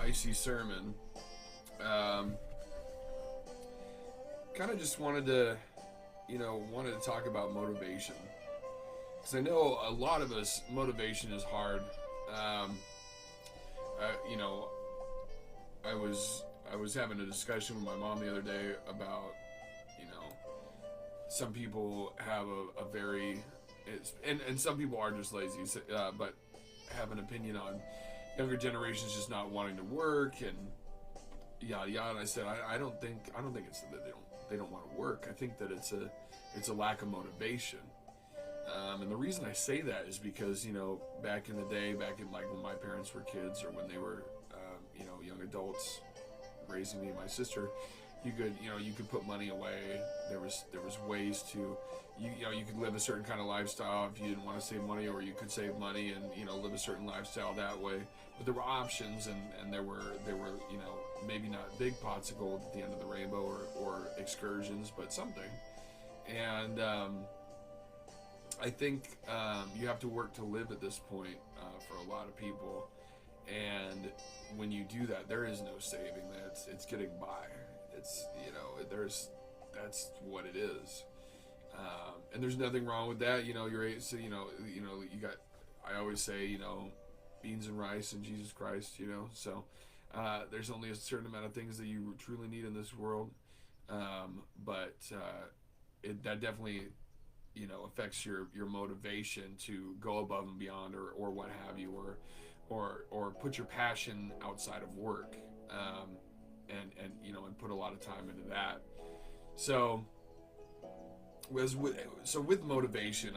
spicy sermon. Kind of just wanted to, wanted to talk about motivation. Because I know a lot of us, motivation is hard. You know, I was having a discussion with my mom the other day about, some people have a very, and some people are just lazy, but have an opinion on younger generations just not wanting to work and yada yada. And I said I don't think it's that they don't want to work. I think that it's a lack of motivation. And the reason I say that is because back in the day, back in like when my parents were kids or when they were young adults raising me and my sister, you could put money away. There was ways to you could live a certain kind of lifestyle if you didn't want to save money, or you could save money and live a certain lifestyle that way. But there were options, and there were maybe not big pots of gold at the end of the rainbow or excursions, but something. And I think you have to work to live at this point for a lot of people. And when you do that, there is no saving that. It's getting by. It's that's what it is. And there's nothing wrong with that. You're so you got. I always say beans and rice and Jesus Christ. So there's only a certain amount of things that you truly need in this world. But that definitely affects your motivation to go above and beyond or what have you, or put your passion outside of work, and put a lot of time into that. So with motivation,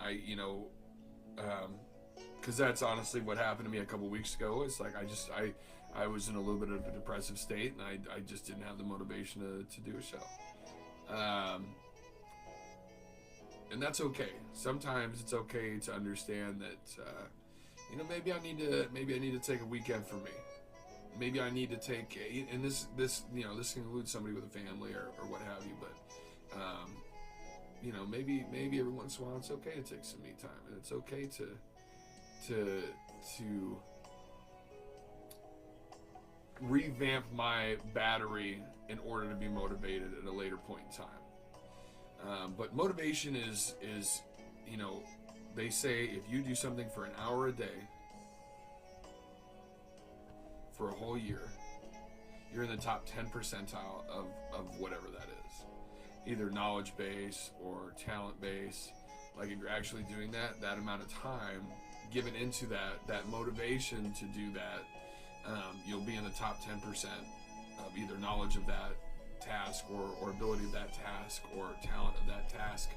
because that's honestly what happened to me a couple weeks ago. It's like I was in a little bit of a depressive state, and I just didn't have the motivation to do so. And that's okay. Sometimes it's okay to understand that, maybe I need to take a weekend for me. Maybe I need to take, and this can include somebody with a family or what have you. But, maybe every once in a while it's okay to take some me time, and it's okay to revamp my battery in order to be motivated at a later point in time. But motivation is they say if you do something for an hour a day for a whole year, you're in the top 10 percentile of whatever that is, either knowledge base or talent base. Like if you're actually doing that amount of time given into that motivation to do that, you'll be in the top 10% of either knowledge of that task or ability of that task or talent of that task.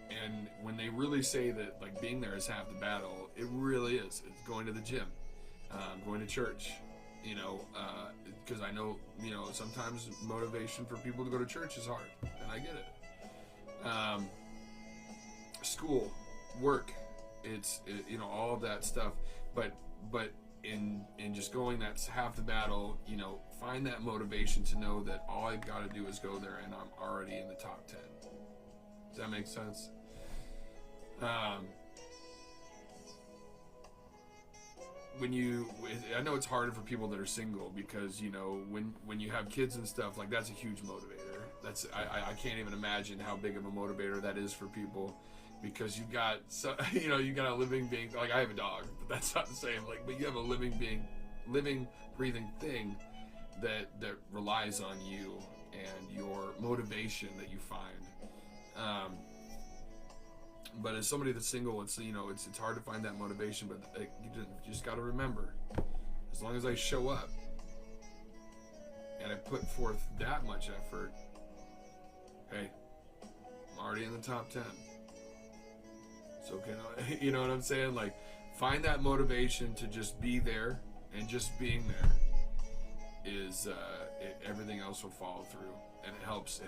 And when they really say that like being there is half the battle, it really is. It's going to the gym, going to church, because I know sometimes motivation for people to go to church is hard, and I get it. School, work, it's all of that stuff, but in just going, that's half the battle. Find that motivation to know that all I've got to do is go there and I'm already in the top 10. Does that make sense? I know it's harder for people that are single because when you have kids and stuff, like that's a huge motivator. I can't even imagine how big of a motivator that is for people, because you got a living being. Like I have a dog, but that's not the same. But you have a living, breathing thing that relies on you and your motivation that you find. But as somebody that's single, it's hard to find that motivation. But you just got to remember, as long as I show up and I put forth that much effort, hey, I'm already in the top 10. So you know what I'm saying? Like, find that motivation to just be there, and just being there is everything else will follow through, and it helps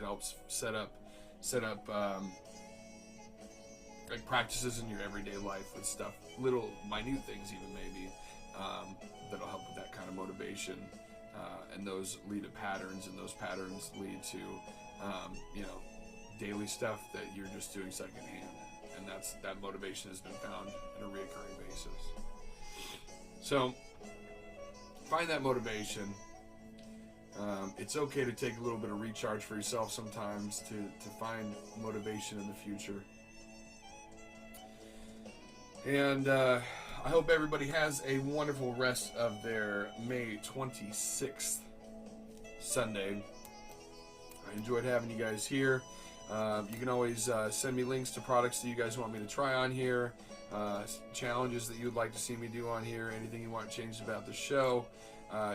set up like practices in your everyday life with stuff, little minute things even maybe, that'll help with that kind of motivation, and those lead to patterns, and those patterns lead to daily stuff that you're just doing secondhand, and that motivation has been found on a reoccurring basis. So find that motivation. It's okay to take a little bit of recharge for yourself sometimes to find motivation in the future. And I hope everybody has a wonderful rest of their May 26th Sunday. I enjoyed having you guys here. You can always send me links to products that you guys want me to try on here, challenges that you'd like to see me do on here, anything you want changed about the show.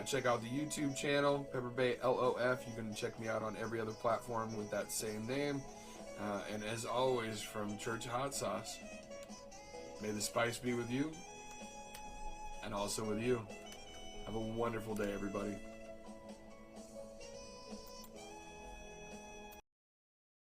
Check out the YouTube channel, Pepper Bay LOF. You can check me out on every other platform with that same name. And as always, from Church of Hot Sauce, may the spice be with you and also with you. Have a wonderful day, everybody.